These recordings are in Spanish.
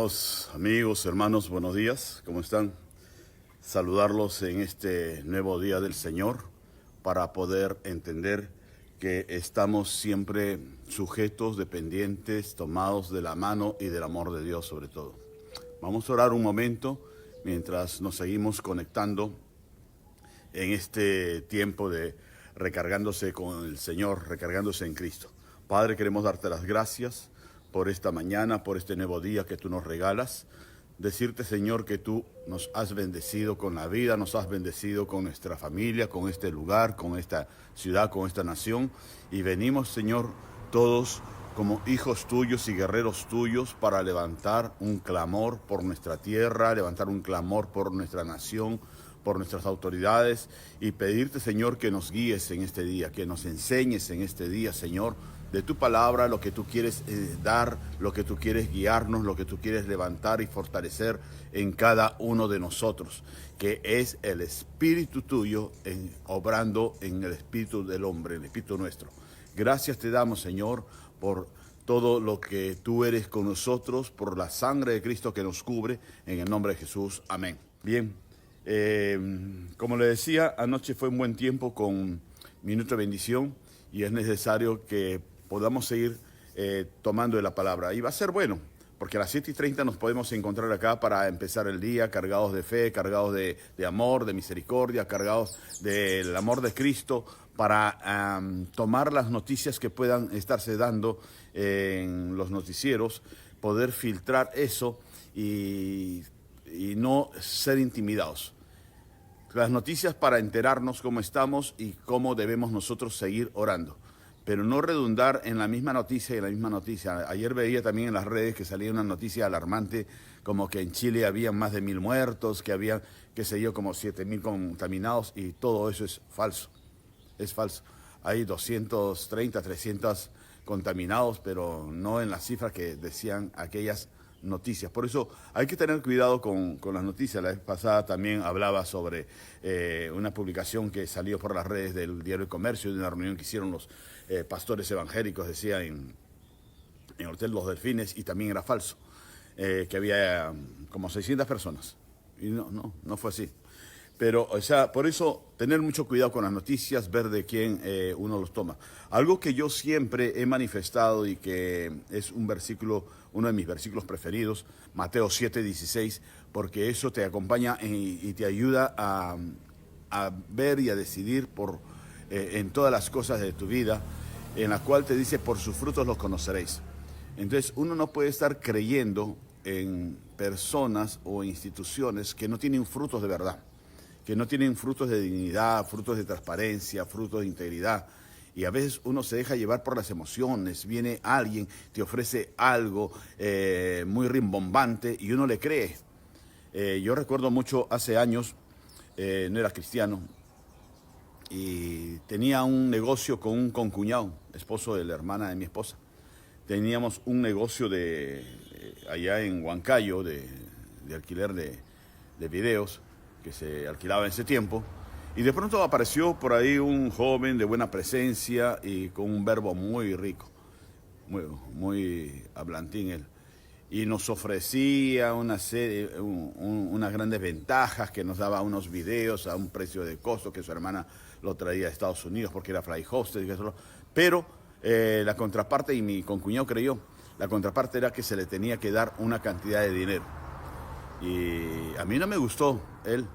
Queridos amigos, hermanos, buenos días, ¿cómo están? Saludarlos en este nuevo día del Señor para poder entender que estamos siempre sujetos, dependientes, tomados de la mano y del amor de Dios sobre todo. Vamos a orar un momento mientras nos seguimos conectando en este tiempo de recargándose con el Señor, recargándose en Cristo. Padre, queremos darte las gracias por esta mañana, por este nuevo día que tú nos regalas. Decirte, Señor, que tú nos has bendecido con la vida, nos has bendecido con nuestra familia, con este lugar, con esta ciudad, con esta nación. Y venimos, Señor, todos como hijos tuyos y guerreros tuyos para levantar un clamor por nuestra tierra, levantar un clamor por nuestra nación, por nuestras autoridades y pedirte, Señor, que nos guíes en este día, que nos enseñes en este día, Señor, de tu palabra, lo que tú quieres dar, lo que tú quieres guiarnos, lo que tú quieres levantar y fortalecer en cada uno de nosotros, que es el espíritu tuyo obrando en el espíritu del hombre, el espíritu nuestro. Gracias te damos, Señor, por todo lo que tú eres con nosotros, por la sangre de Cristo que nos cubre, en el nombre de Jesús. Amén. Bien, como le decía, anoche fue un buen tiempo con Minuto de Bendición y es necesario que podamos seguir tomando de la palabra. Y va a ser bueno, porque a las 7:30 nos podemos encontrar acá para empezar el día cargados de fe, cargados de amor, de misericordia, cargados del amor de Cristo, para tomar las noticias que puedan estarse dando en los noticieros, poder filtrar eso y no ser intimidados. Las noticias para enterarnos cómo estamos y cómo debemos nosotros seguir orando, pero no redundar en la misma noticia y en la misma noticia. Ayer veía también en las redes que salía una noticia alarmante, como que en Chile había más de 1,000 muertos, que había, qué sé yo, como 7,000 contaminados, y todo eso es falso. Es falso. Hay 230, 300 contaminados, pero no en las cifras que decían aquellas noticias. Por eso hay que tener cuidado con las noticias. La vez pasada también hablaba sobre una publicación que salió por las redes del Diario El Comercio, de una reunión que hicieron los pastores evangélicos, decía en el Hotel Los Delfines, y también era falso, que había como 600 personas. Y no fue así. Pero, o sea, por eso tener mucho cuidado con las noticias, ver de quién uno los toma. Algo que yo siempre he manifestado y que es un versículo, uno de mis versículos preferidos, Mateo 7:16, porque eso te acompaña y te ayuda a ver y a decidir en todas las cosas de tu vida, en la cual te dice, por sus frutos los conoceréis. Entonces, uno no puede estar creyendo en personas o instituciones que no tienen frutos de verdad, que no tienen frutos de dignidad, frutos de transparencia, frutos de integridad. Y a veces uno se deja llevar por las emociones. Viene alguien, te ofrece algo muy rimbombante y uno le cree. Yo recuerdo mucho hace años, no era cristiano, y tenía un negocio con un concuñado, esposo de la hermana de mi esposa. Teníamos un negocio allá en Huancayo de alquiler de videos, que se alquilaba en ese tiempo, y de pronto apareció por ahí un joven de buena presencia y con un verbo muy rico, muy hablantín él, y nos ofrecía unas grandes ventajas, que nos daba unos videos a un precio de costo, que su hermana lo traía de Estados Unidos porque era fly hosted, pero la contraparte, y mi concuñado creyó, la contraparte era que se le tenía que dar una cantidad de dinero. Y a mí no me gustó él,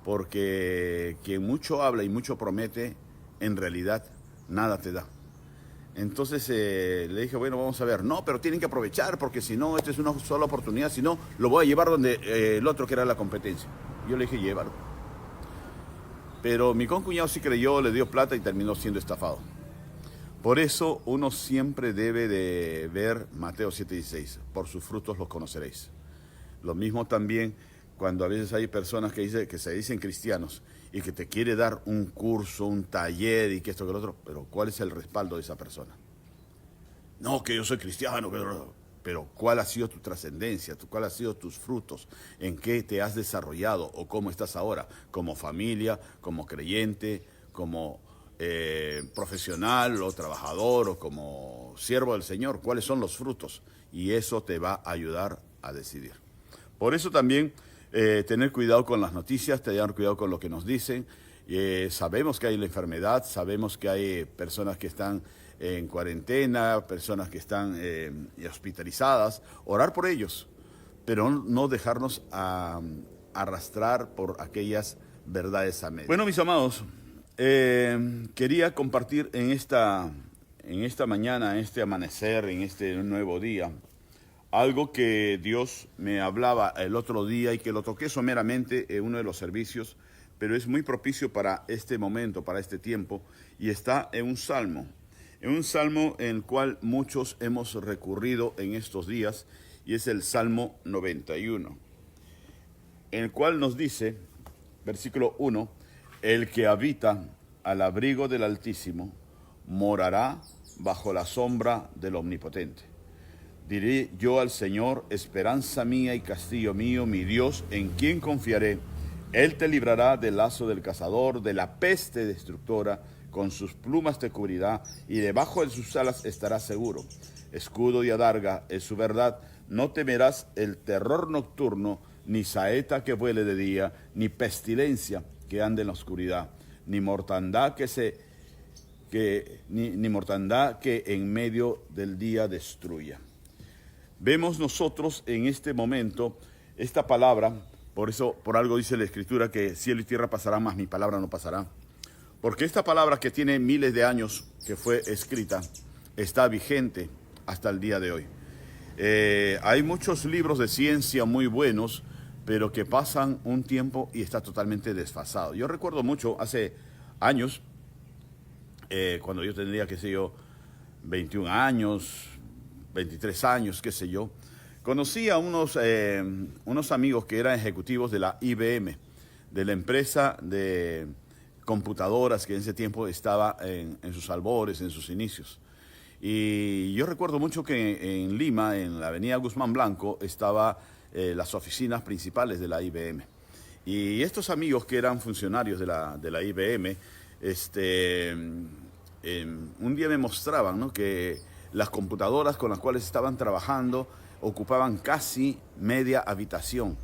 porque quien mucho habla y mucho promete, en realidad nada te da. Entonces le dije, bueno, vamos a ver. No, pero tienen que aprovechar, porque si no, esta es una sola oportunidad, si no, lo voy a llevar donde el otro, que era la competencia. Yo le dije, llévalo. Pero mi concuñado sí creyó, le dio plata y terminó siendo estafado. Por eso uno siempre debe de ver Mateo 7:16, por sus frutos los conoceréis. Lo mismo también cuando a veces hay personas que se dicen cristianos y que te quiere dar un curso, un taller y que esto que lo otro, pero ¿cuál es el respaldo de esa persona? No, que yo soy cristiano, pero ¿cuál ha sido tu trascendencia? ¿Cuál ha sido tus frutos? ¿En qué te has desarrollado o cómo estás ahora? Como familia, como creyente, como profesional o trabajador o como siervo del Señor. ¿Cuáles son los frutos? Y eso te va a ayudar a decidir. Por eso también tener cuidado con las noticias, tener cuidado con lo que nos dicen. Sabemos que hay la enfermedad, sabemos que hay personas que están en cuarentena, personas que están hospitalizadas, orar por ellos, pero no dejarnos arrastrar por aquellas verdades a medias. Bueno, mis amados, quería compartir en esta mañana, en este amanecer, en este nuevo día, algo que Dios me hablaba el otro día y que lo toqué someramente en uno de los servicios, pero es muy propicio para este momento, para este tiempo, y está en un salmo en el cual muchos hemos recurrido en estos días, y es el Salmo 91, en el cual nos dice, versículo 1, el que habita al abrigo del Altísimo morará bajo la sombra del Omnipotente. Diré yo al Señor, esperanza mía y castillo mío, mi Dios, en quien confiaré. Él te librará del lazo del cazador, de la peste destructora, con sus plumas te cubrirá, y debajo de sus alas estarás seguro. Escudo y adarga es su verdad, no temerás el terror nocturno, ni saeta que vuele de día, ni pestilencia que ande en la oscuridad, ni mortandad ni mortandad que en medio del día destruya. Vemos nosotros en este momento esta palabra, por algo dice la Escritura que cielo y tierra pasarán, mas mi palabra no pasará. Porque esta palabra que tiene miles de años que fue escrita, está vigente hasta el día de hoy. Hay muchos libros de ciencia muy buenos, pero que pasan un tiempo y está totalmente desfasado. Yo recuerdo mucho, hace años, cuando yo tendría, 21 años, 23 años, conocí a unos amigos que eran ejecutivos de la IBM, de la empresa de computadoras que en ese tiempo estaba en sus albores, en sus inicios. Y yo recuerdo mucho que en Lima, en la avenida Guzmán Blanco, estaban las oficinas principales de la IBM. Y estos amigos que eran funcionarios de la IBM, un día me mostraban, ¿no?, que las computadoras con las cuales estaban trabajando ocupaban casi media habitación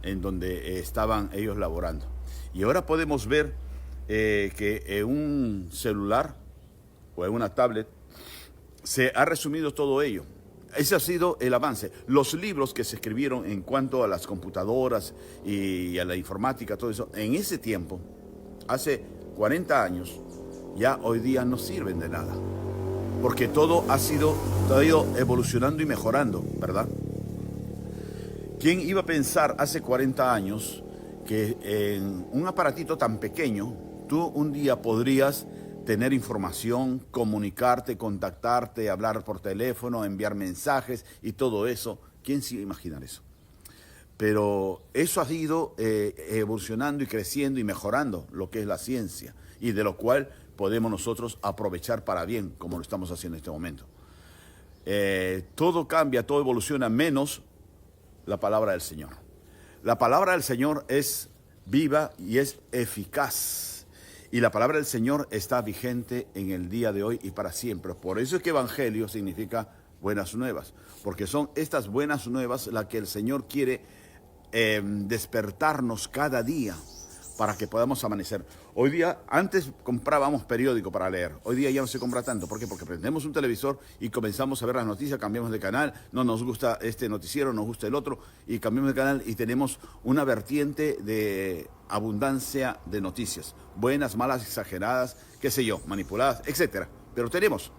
en donde estaban ellos laborando. Y ahora podemos ver que en un celular o en una tablet se ha resumido todo ello. Ese ha sido el avance. Los libros que se escribieron en cuanto a las computadoras y a la informática, todo eso, en ese tiempo, hace 40 años, ya hoy día no sirven de nada. Porque todo ha ido evolucionando y mejorando, ¿verdad? ¿Quién iba a pensar hace 40 años que en un aparatito tan pequeño, tú un día podrías tener información, comunicarte, contactarte, hablar por teléfono, enviar mensajes y todo eso? ¿Quién se iba a imaginar eso? Pero eso ha ido evolucionando y creciendo y mejorando lo que es la ciencia, y de lo cual podemos nosotros aprovechar para bien, como lo estamos haciendo en este momento. Todo cambia, todo evoluciona, menos la palabra del Señor. La palabra del Señor es viva y es eficaz. Y la palabra del Señor está vigente en el día de hoy y para siempre. Por eso es que evangelio significa buenas nuevas, porque son estas buenas nuevas las que el Señor quiere despertarnos cada día para que podamos amanecer. Hoy día, antes comprábamos periódico para leer, hoy día ya no se compra tanto. ¿Por qué? Porque prendemos un televisor y comenzamos a ver las noticias, cambiamos de canal, no nos gusta este noticiero, nos gusta el otro, y cambiamos de canal y tenemos una vertiente de abundancia de noticias, buenas, malas, exageradas, qué sé yo, manipuladas, etcétera. Pero tenemos.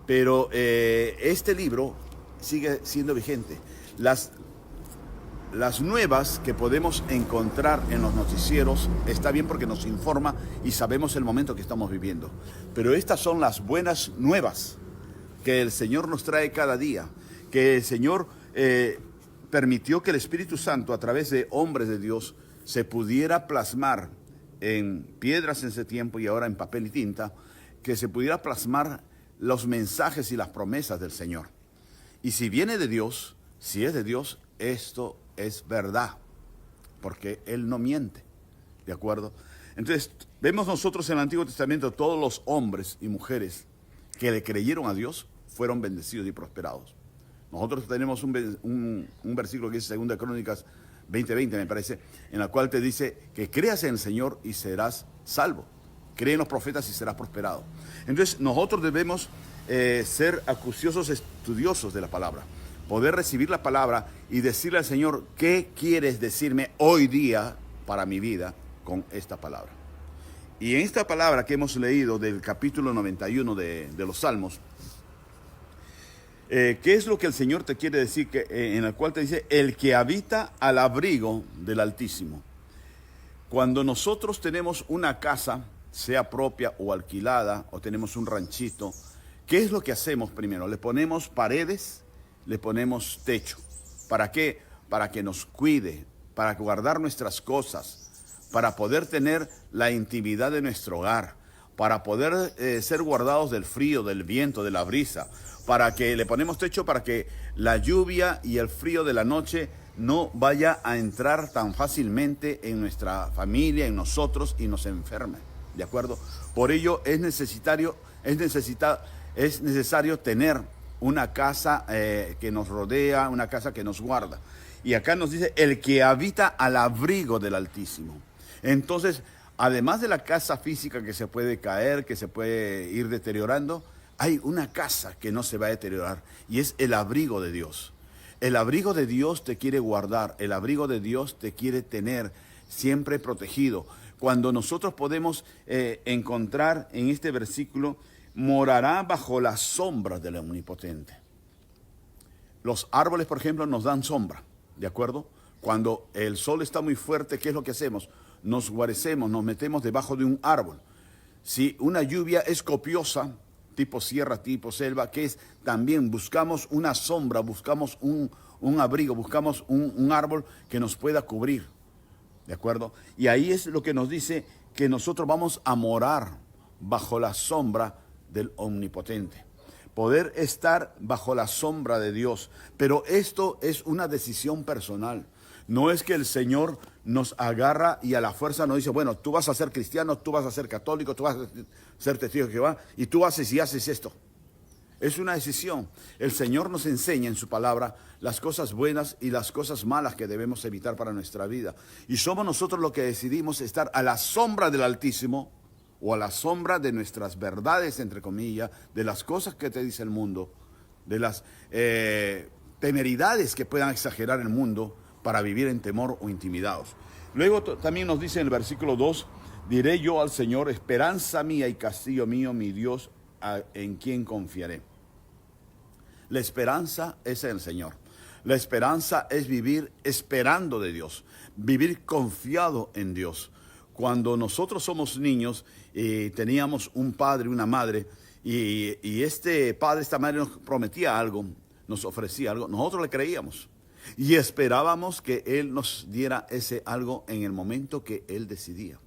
Pero este libro sigue siendo vigente. Las nuevas que podemos encontrar en los noticieros está bien porque nos informa y sabemos el momento que estamos viviendo. Pero estas son las buenas nuevas que el Señor nos trae cada día, que el Señor permitió que el Espíritu Santo, a través de hombres de Dios, se pudiera plasmar en piedras en ese tiempo y ahora en papel y tinta, que se pudiera plasmar los mensajes y las promesas del Señor. Y si viene de Dios, si es de Dios, esto es verdad, porque Él no miente, ¿de acuerdo? Entonces, vemos nosotros en el Antiguo Testamento todos los hombres y mujeres que le creyeron a Dios fueron bendecidos y prosperados. Nosotros tenemos un versículo que dice 2 Crónicas 20:20, me parece, en la cual te dice que creas en el Señor y serás salvo. Cree en los profetas y serás prosperado. Entonces nosotros debemos ser acuciosos estudiosos de la palabra, poder recibir la palabra y decirle al Señor, ¿qué quieres decirme hoy día para mi vida con esta palabra? Y en esta palabra que hemos leído del capítulo 91 de los Salmos, ¿qué es lo que el Señor te quiere decir? En el cual te dice, el que habita al abrigo del Altísimo. Cuando nosotros tenemos una casa, sea propia o alquilada, o tenemos un ranchito, ¿qué es lo que hacemos primero? Le ponemos paredes, le ponemos techo. ¿Para qué? Para que nos cuide, para guardar nuestras cosas, para poder tener la intimidad de nuestro hogar, para poder ser guardados del frío, del viento, de la brisa, para que le ponemos techo para que la lluvia y el frío de la noche no vaya a entrar tan fácilmente en nuestra familia, en nosotros, y nos enferme. ¿De acuerdo? Por ello es necesario tener una casa que nos rodea, una casa que nos guarda. Y acá nos dice, el que habita al abrigo del Altísimo. Entonces, además de la casa física que se puede caer, que se puede ir deteriorando, hay una casa que no se va a deteriorar, y es el abrigo de Dios. El abrigo de Dios te quiere guardar, el abrigo de Dios te quiere tener siempre protegido. Cuando nosotros podemos encontrar en este versículo, morará bajo la sombra del Omnipotente. Los árboles, por ejemplo, nos dan sombra, ¿de acuerdo? Cuando el sol está muy fuerte, ¿qué es lo que hacemos? Nos guarecemos, nos metemos debajo de un árbol. Si una lluvia es copiosa, tipo sierra, tipo selva, que es también buscamos una sombra, buscamos un abrigo, buscamos un árbol que nos pueda cubrir. ¿De acuerdo? Y ahí es lo que nos dice que nosotros vamos a morar bajo la sombra del Omnipotente. Poder estar bajo la sombra de Dios. Pero esto es una decisión personal. No es que el Señor nos agarra y a la fuerza nos dice, bueno, tú vas a ser cristiano, tú vas a ser católico, tú vas a ser testigo de Jehová, y tú haces y haces esto. Es una decisión. El Señor nos enseña en su palabra las cosas buenas y las cosas malas que debemos evitar para nuestra vida. Y somos nosotros los que decidimos estar a la sombra del Altísimo, o a la sombra de nuestras verdades, entre comillas, de las cosas que te dice el mundo, de las temeridades que puedan exagerar el mundo para vivir en temor o intimidados. Luego también nos dice en el versículo 2, diré yo al Señor, esperanza mía y castillo mío, mi Dios, en quien confiaré. La esperanza es en el Señor. La esperanza es vivir esperando de Dios, vivir confiado en Dios. Cuando nosotros somos niños y teníamos un padre, una madre, y este padre, esta madre nos prometía algo, nos ofrecía algo, nosotros le creíamos y esperábamos que Él nos diera ese algo en el momento que Él decidía.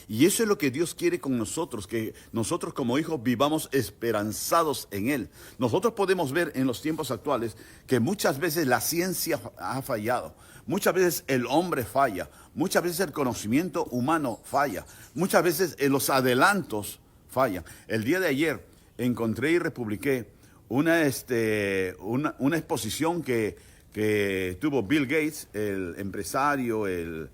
Y eso es lo que Dios quiere con nosotros, que nosotros como hijos vivamos esperanzados en Él. Nosotros podemos ver en los tiempos actuales que muchas veces la ciencia ha fallado, muchas veces el hombre falla, muchas veces el conocimiento humano falla, muchas veces los adelantos fallan. El día de ayer encontré y republiqué una exposición que tuvo Bill Gates, el empresario, el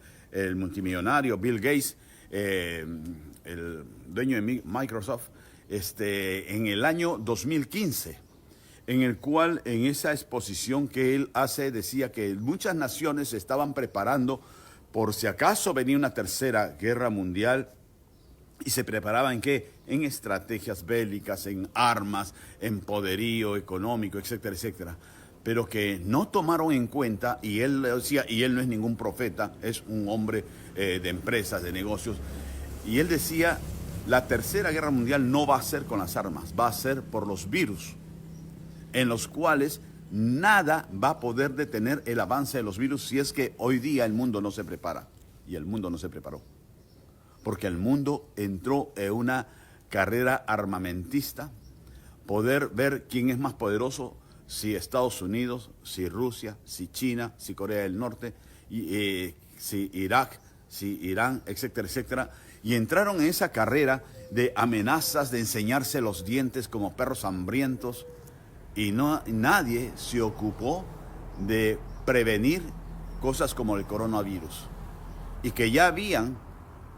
multimillonario Bill Gates, el dueño de Microsoft, en el año 2015, en el cual en esa exposición que él hace decía que muchas naciones se estaban preparando por si acaso venía una tercera guerra mundial, y se preparaban ¿en qué? En estrategias bélicas, en armas, en poderío económico, etcétera, etcétera. Pero que no tomaron en cuenta, y él decía, y él no es ningún profeta, es un hombre de empresas, de negocios, y él decía, la tercera guerra mundial no va a ser con las armas, va a ser por los virus, en los cuales nada va a poder detener el avance de los virus si es que hoy día el mundo no se prepara. Y el mundo no se preparó, porque el mundo entró en una carrera armamentista, poder ver quién es más poderoso, si Estados Unidos, si Rusia, si China, si Corea del Norte, si Irak, si Irán, etcétera, etcétera. Y entraron en esa carrera de amenazas, de enseñarse los dientes como perros hambrientos, Y nadie se ocupó de prevenir cosas como el coronavirus. Y que ya habían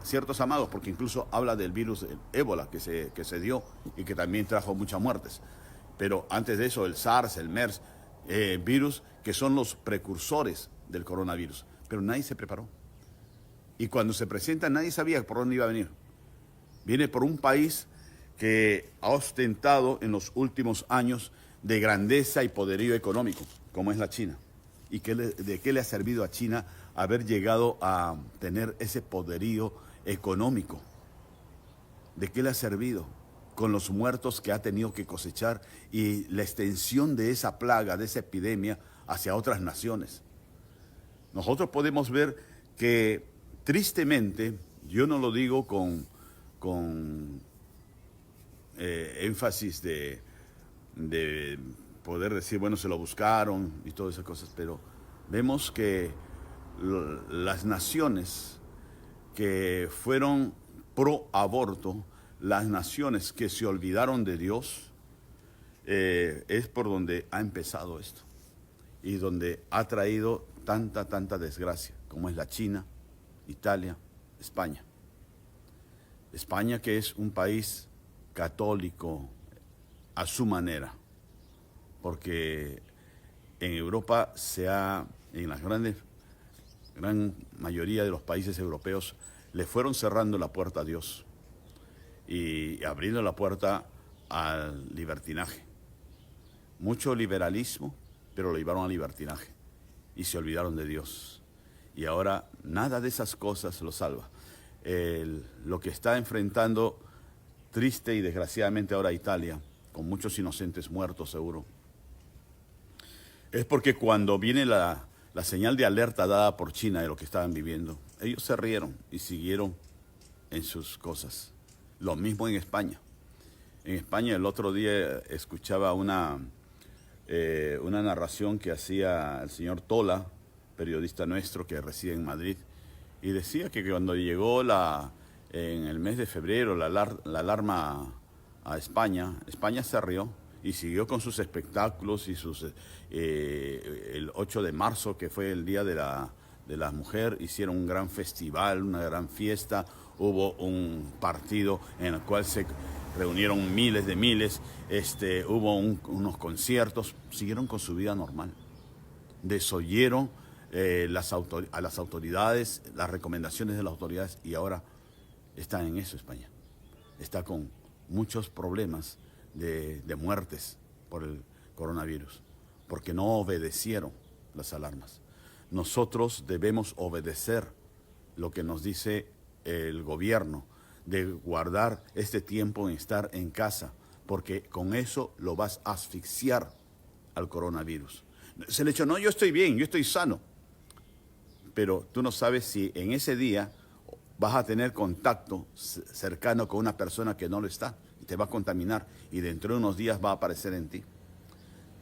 ciertos amados, porque incluso habla del virus del ébola que se dio y que también trajo muchas muertes. Pero antes de eso, el SARS, el MERS, virus que son los precursores del coronavirus. Pero nadie se preparó. Y cuando se presenta, nadie sabía por dónde iba a venir. Viene por un país que ha ostentado en los últimos años de grandeza y poderío económico, como es la China. ¿Y de qué le ha servido a China haber llegado a tener ese poderío económico? ¿De qué le ha servido? Con los muertos que ha tenido que cosechar y la extensión de esa plaga, de esa epidemia hacia otras naciones. Nosotros podemos ver que tristemente, yo no lo digo con énfasis de poder decir, bueno, se lo buscaron y todas esas cosas, pero vemos que las naciones que fueron pro aborto, las naciones que se olvidaron de Dios, es por donde ha empezado esto y donde ha traído tanta desgracia, como es la China, Italia, España. España, que es un país católico a su manera, porque en Europa en las gran mayoría de los países europeos, le fueron cerrando la puerta a Dios y abriendo la puerta al libertinaje. Mucho liberalismo, pero lo llevaron al libertinaje y se olvidaron de Dios. Y ahora nada de esas cosas lo salva. Lo que está enfrentando triste y desgraciadamente ahora Italia, con muchos inocentes muertos seguro, es porque cuando viene la señal de alerta dada por China de lo que estaban viviendo, ellos se rieron y siguieron en sus cosas. Lo mismo en España. En España el otro día escuchaba una narración que hacía el señor Tola, periodista nuestro que reside en Madrid, y decía que cuando llegó en el mes de febrero la alarma a España se rió y siguió con sus espectáculos y el 8 de marzo, que fue el Día de la Mujer, hicieron un gran festival, una gran fiesta, hubo un partido en el cual se reunieron miles, hubo unos conciertos, siguieron con su vida normal, desoyeron a las autoridades, las recomendaciones de las autoridades, y ahora está en eso España. Está con muchos problemas de muertes por el coronavirus, porque no obedecieron las alarmas. Nosotros debemos obedecer lo que nos dice el gobierno, de guardar este tiempo en estar en casa, porque con eso lo vas a asfixiar al coronavirus. Se le echó, no, yo estoy bien, yo estoy sano. Pero tú no sabes si en ese día vas a tener contacto cercano con una persona que no lo está y te va a contaminar y dentro de unos días va a aparecer en ti.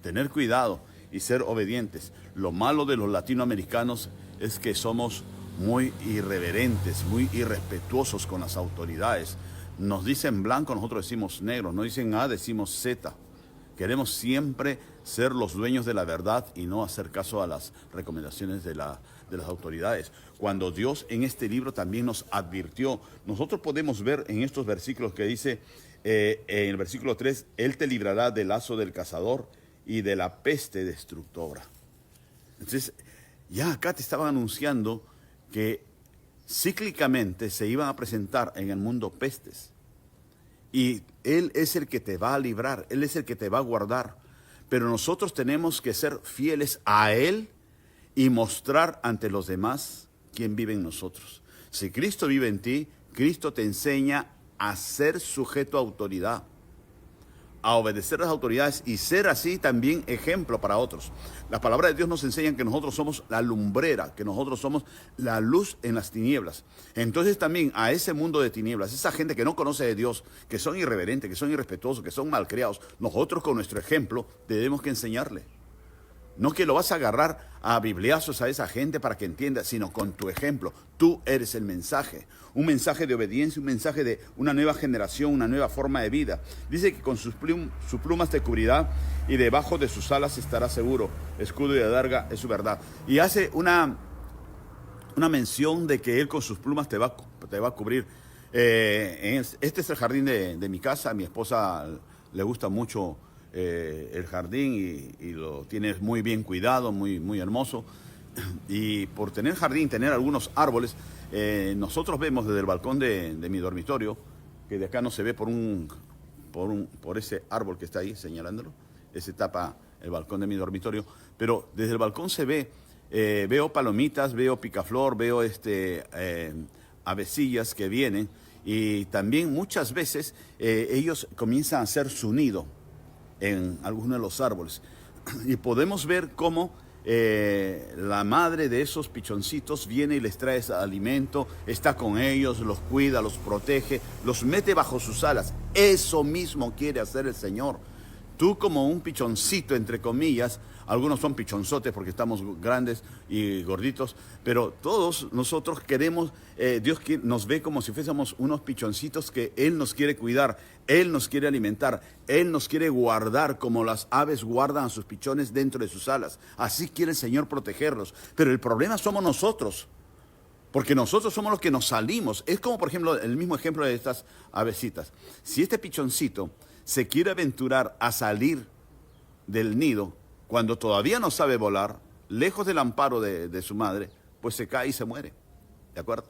Tener cuidado y ser obedientes. Lo malo de los latinoamericanos es que somos muy irreverentes, muy irrespetuosos con las autoridades. Nos dicen blanco, nosotros decimos negro, nos dicen A, decimos Z. Queremos siempre ser los dueños de la verdad y no hacer caso a las recomendaciones de las autoridades. Cuando Dios en este libro también nos advirtió, nosotros podemos ver en estos versículos que dice, en el versículo 3, Él te librará del lazo del cazador y de la peste destructora. Entonces, ya acá te estaban anunciando que cíclicamente se iban a presentar en el mundo pestes. Y Él es el que te va a librar, Él es el que te va a guardar. Pero nosotros tenemos que ser fieles a Él y mostrar ante los demás quién vive en nosotros. Si Cristo vive en ti, Cristo te enseña a ser sujeto a autoridad, a obedecer a las autoridades y ser así también ejemplo para otros. Las palabras de Dios nos enseñan que nosotros somos la lumbrera, que nosotros somos la luz en las tinieblas. Entonces también a ese mundo de tinieblas, esa gente que no conoce de Dios, que son irreverentes, que son irrespetuosos, que son malcriados, nosotros con nuestro ejemplo tenemos que enseñarle. No que lo vas a agarrar a bibliazos a esa gente para que entienda, sino con tu ejemplo. Tú eres el mensaje. Un mensaje de obediencia, un mensaje de una nueva generación, una nueva forma de vida. Dice que con sus plumas te cubrirá y debajo de sus alas estará seguro. Escudo y adarga es su verdad. Y hace una mención de que Él con sus plumas te va a cubrir. Este es el jardín de mi casa. A mi esposa le gusta mucho el jardín y lo tiene muy bien cuidado, muy hermoso. Y por tener jardín, tener algunos árboles, nosotros vemos desde el balcón de mi dormitorio, que de acá no se ve por ese árbol que está ahí señalándolo, ese tapa el balcón de mi dormitorio, pero desde el balcón se ve, veo palomitas, veo picaflor, veo avecillas que vienen, y también muchas veces ellos comienzan a hacer su nido en algunos de los árboles, y podemos ver cómo la madre de esos pichoncitos viene y les trae ese alimento, está con ellos, los cuida, los protege, los mete bajo sus alas. Eso mismo quiere hacer el Señor. Tú como un pichoncito, entre comillas, algunos son pichonzotes porque estamos grandes y gorditos, pero todos nosotros queremos, Dios nos ve como si fuésemos unos pichoncitos que Él nos quiere cuidar, Él nos quiere alimentar, Él nos quiere guardar como las aves guardan a sus pichones dentro de sus alas. Así quiere el Señor protegerlos, pero el problema somos nosotros. Porque nosotros somos los que nos salimos. Es como, por ejemplo, el mismo ejemplo de estas avecitas. Si este pichoncito se quiere aventurar a salir del nido cuando todavía no sabe volar, lejos del amparo de su madre, pues se cae y se muere. ¿De acuerdo?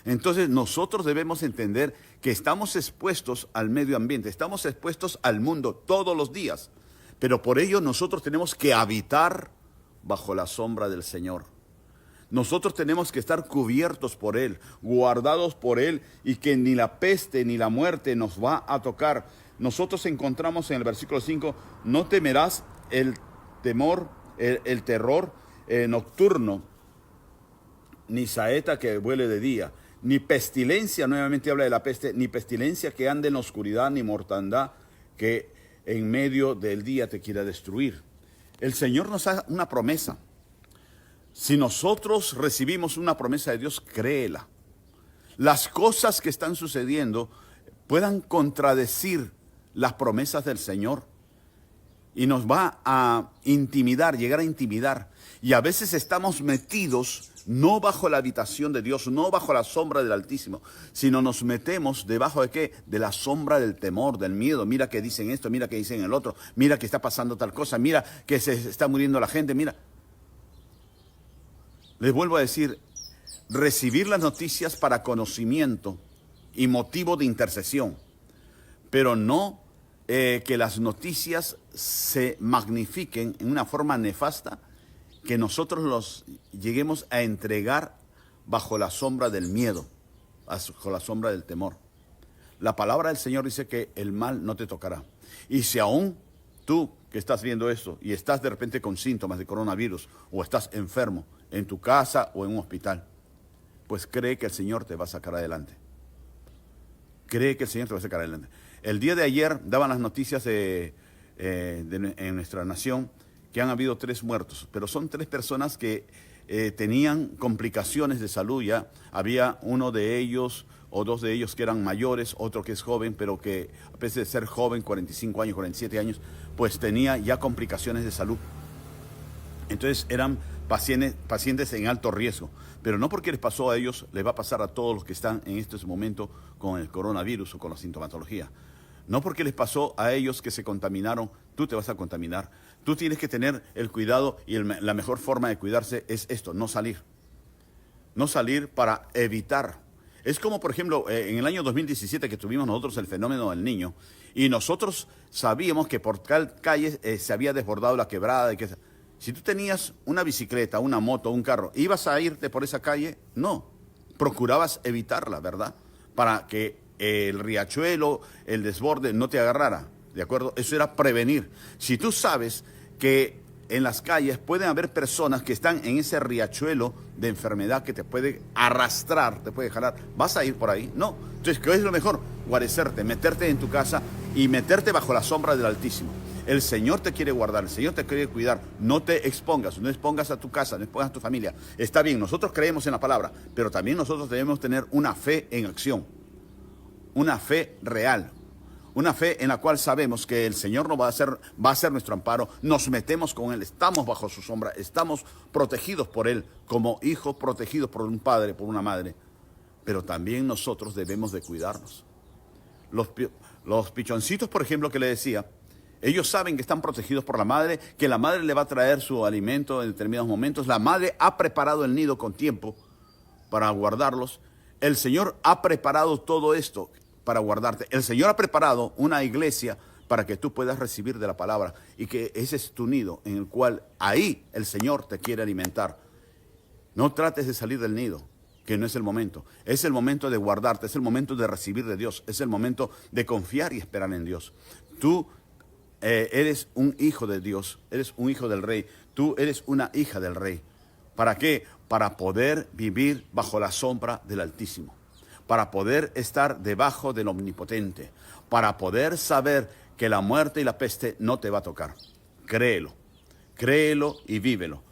Entonces nosotros debemos entender que estamos expuestos al medio ambiente, estamos expuestos al mundo todos los días. Pero por ello nosotros tenemos que habitar bajo la sombra del Señor. Nosotros tenemos que estar cubiertos por Él, guardados por Él, y que ni la peste ni la muerte nos va a tocar. Nosotros encontramos en el versículo 5, no temerás el temor, el terror nocturno, ni saeta que vuele de día, ni pestilencia, nuevamente habla de la peste, ni pestilencia que ande en la oscuridad, ni mortandad que en medio del día te quiera destruir. El Señor nos da una promesa. Si nosotros recibimos una promesa de Dios, créela. Las cosas que están sucediendo puedan contradecir las promesas del Señor y nos va a intimidar, llegar a intimidar. Y a veces estamos metidos no bajo la habitación de Dios, no bajo la sombra del Altísimo, sino nos metemos debajo de ¿qué? De la sombra del temor, del miedo. Mira que dicen esto, mira que dicen el otro, mira que está pasando tal cosa, mira que se está muriendo la gente, mira. Les vuelvo a decir, recibir las noticias para conocimiento y motivo de intercesión, pero no que las noticias se magnifiquen en una forma nefasta, que nosotros los lleguemos a entregar bajo la sombra del miedo, bajo la sombra del temor. La palabra del Señor dice que el mal no te tocará. Y si aún tú que estás viendo esto y estás de repente con síntomas de coronavirus o estás enfermo en tu casa o en un hospital, pues cree que el Señor te va a sacar adelante. Cree que el Señor te va a sacar adelante. El día de ayer daban las noticias en nuestra nación que han habido 3 muertos, pero son 3 personas que tenían complicaciones de salud ya. Había uno de ellos o 2 de ellos que eran mayores, otro que es joven, pero que a pesar de ser joven, 45 años, 47 años, pues tenía ya complicaciones de salud. Entonces eran pacientes en alto riesgo, pero no porque les pasó a ellos, les va a pasar a todos los que están en este momento con el coronavirus o con la sintomatología. No porque les pasó a ellos que se contaminaron, tú te vas a contaminar. Tú tienes que tener el cuidado y la mejor forma de cuidarse es esto, no salir. No salir para evitar. Es como, por ejemplo, en el año 2017 que tuvimos nosotros el fenómeno del Niño, y nosotros sabíamos que por tal calle se había desbordado la quebrada. Si tú tenías una bicicleta, una moto, un carro, ¿ibas a irte por esa calle? No. Procurabas evitarla, ¿verdad? Para que el riachuelo, el desborde no te agarrara, ¿de acuerdo? Eso era prevenir. Si tú sabes que en las calles pueden haber personas que están en ese riachuelo de enfermedad que te puede arrastrar, te puede jalar, ¿vas a ir por ahí? No. Entonces, ¿qué es lo mejor? Guarecerte, meterte en tu casa y meterte bajo la sombra del Altísimo. El Señor te quiere guardar, el Señor te quiere cuidar. No te expongas, no expongas a tu casa, no expongas a tu familia. Está bien, nosotros creemos en la palabra, pero también nosotros debemos tener una fe en acción, una fe real. Una fe en la cual sabemos que el Señor nos va a ser nuestro amparo, nos metemos con Él, estamos bajo su sombra, estamos protegidos por Él, como hijos protegidos por un padre, por una madre. Pero también nosotros debemos de cuidarnos. Los pichoncitos, por ejemplo, que le decía, ellos saben que están protegidos por la madre, que la madre le va a traer su alimento en determinados momentos. La madre ha preparado el nido con tiempo para guardarlos. El Señor ha preparado todo esto para guardarte. El Señor ha preparado una iglesia para que tú puedas recibir de la palabra y que ese es tu nido en el cual ahí el Señor te quiere alimentar. No trates de salir del nido, que no es el momento. Es el momento de guardarte, es el momento de recibir de Dios, es el momento de confiar y esperar en Dios. Tú eres un hijo de Dios, eres un hijo del Rey, tú eres una hija del Rey. ¿Para qué? Para poder vivir bajo la sombra del Altísimo, para poder estar debajo del Omnipotente, para poder saber que la muerte y la peste no te va a tocar. Créelo y vívelo.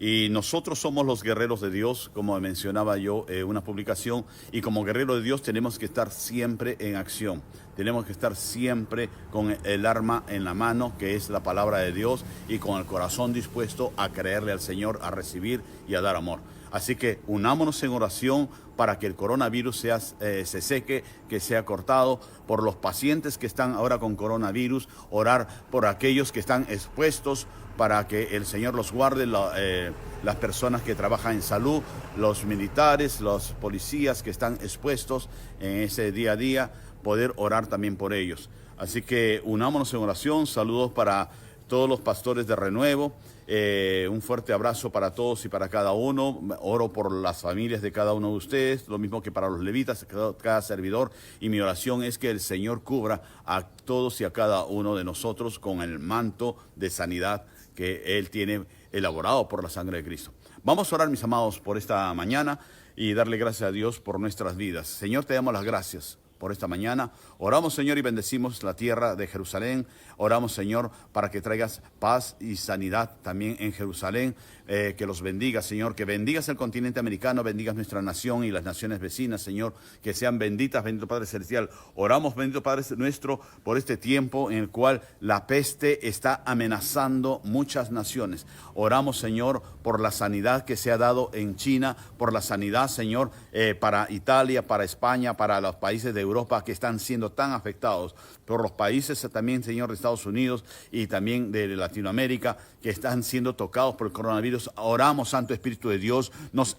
Y nosotros somos los guerreros de Dios, como mencionaba yo en una publicación, y como guerreros de Dios tenemos que estar siempre en acción. Tenemos que estar siempre con el arma en la mano, que es la palabra de Dios, y con el corazón dispuesto a creerle al Señor, a recibir y a dar amor. Así que unámonos en oración para que el coronavirus se seque, que sea cortado, por los pacientes que están ahora con coronavirus, orar por aquellos que están expuestos, para que el Señor los guarde, las personas que trabajan en salud, los militares, los policías que están expuestos en ese día a día, poder orar también por ellos. Así que unámonos en oración. Saludos para todos los pastores de Renuevo. Un fuerte abrazo para todos y para cada uno. Oro por las familias de cada uno de ustedes, lo mismo que para los levitas, cada servidor. Y mi oración es que el Señor cubra a todos y a cada uno de nosotros con el manto de sanidad que Él tiene elaborado por la sangre de Cristo. Vamos a orar, mis amados, por esta mañana y darle gracias a Dios por nuestras vidas. Señor, te damos las gracias por esta mañana. Oramos, Señor, y bendecimos la tierra de Jerusalén. Oramos, Señor, para que traigas paz y sanidad también en Jerusalén. Que los bendigas, Señor, que bendigas el continente americano, bendigas nuestra nación y las naciones vecinas, Señor, que sean benditas, bendito Padre Celestial. Oramos, bendito Padre nuestro, por este tiempo en el cual la peste está amenazando muchas naciones. Oramos, Señor, por la sanidad que se ha dado en China, por la sanidad, Señor, para Italia, para España, para los países de Europa que están siendo tan afectados, por los países también, Señor, de Estados Unidos y también de Latinoamérica, que están siendo tocados por el coronavirus. Oramos, Santo Espíritu de Dios, nos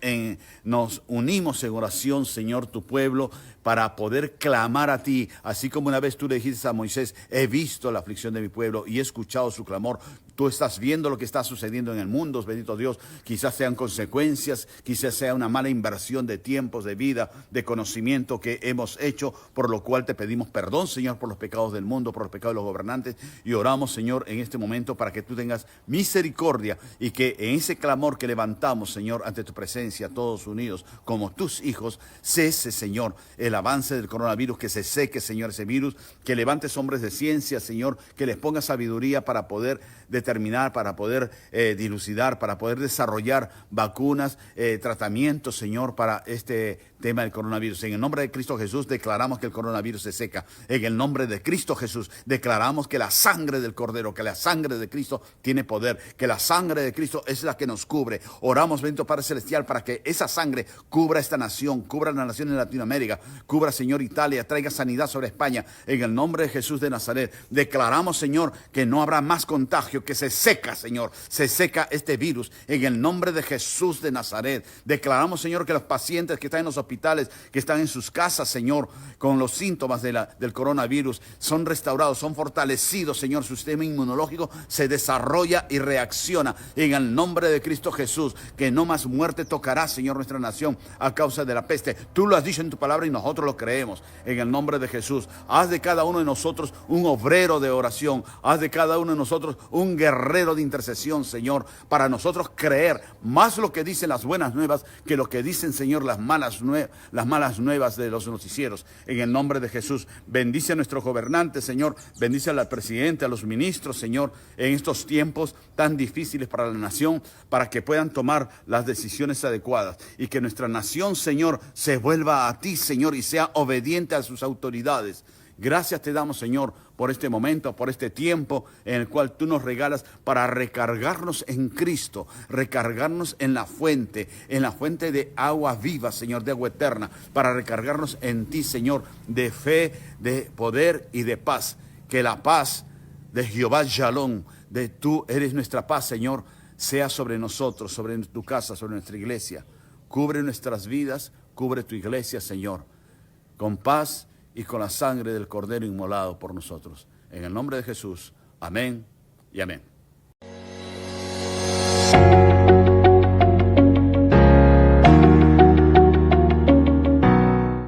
unimos en oración, Señor, tu pueblo, para poder clamar a ti, así como una vez tú le dijiste a Moisés, he visto la aflicción de mi pueblo y he escuchado su clamor. Tú estás viendo lo que está sucediendo en el mundo, bendito Dios. Quizás sean consecuencias, quizás sea una mala inversión de tiempos, de vida, de conocimiento que hemos hecho, por lo cual te pedimos perdón, Señor, por los pecados del mundo, por los pecados de los gobernantes, y oramos, Señor, en este momento para que tú tengas misericordia y que en ese clamor que levantamos, Señor, ante tu presencia, todos unidos como tus hijos, cese, Señor, el avance del coronavirus, que se seque, Señor, ese virus, que levantes hombres de ciencia, Señor, que les ponga sabiduría para poder determinar, para poder dilucidar, para poder desarrollar vacunas, tratamientos, Señor, para este tema del coronavirus. En el nombre de Cristo Jesús declaramos que el coronavirus se seca. En el nombre de Cristo Jesús declaramos que la sangre del Cordero, que la sangre de Cristo tiene poder, que la sangre de Cristo es la que nos cubre. Oramos, bendito Padre Celestial, para que esa sangre cubra esta nación, cubra la nación de Latinoamérica, cubra, Señor, Italia, traiga sanidad sobre España. En el nombre de Jesús de Nazaret declaramos, Señor, que no habrá más contagio, que se seca, Señor, se seca este virus. En el nombre de Jesús de Nazaret declaramos, Señor, que los pacientes que están en los hospitales, que están en sus casas, Señor, con los síntomas del coronavirus, son restaurados, son fortalecidos, Señor. Su sistema inmunológico se desarrolla y reacciona en el nombre de Cristo Jesús. Que no más muerte tocará, Señor, nuestra nación a causa de la peste. Tú lo has dicho en tu palabra y nosotros lo creemos. En el nombre de Jesús, haz de cada uno de nosotros un obrero de oración, haz de cada uno de nosotros un guerrero de intercesión, Señor, para nosotros creer más lo que dicen las buenas nuevas que lo que dicen, Señor, las malas nuevas de los noticieros. en el nombre de Jesús. Bendice a nuestros gobernantes, Señor. Bendice al presidente, a los ministros, Señor, en estos tiempos tan difíciles para la nación, para que puedan tomar las decisiones adecuadas y que nuestra nación, Señor, se vuelva a ti, Señor, y sea obediente a sus autoridades. Gracias te damos, Señor, por este momento, por este tiempo en el cual tú nos regalas para recargarnos en Cristo, recargarnos en la fuente de agua viva, Señor, de agua eterna, para recargarnos en ti, Señor, de fe, de poder y de paz. Que la paz de Jehová Shalom, de tú eres nuestra paz, Señor, sea sobre nosotros, sobre tu casa, sobre nuestra iglesia. Cubre nuestras vidas, cubre tu iglesia, Señor, con paz y con la sangre del Cordero inmolado por nosotros. En el nombre de Jesús, amén y amén.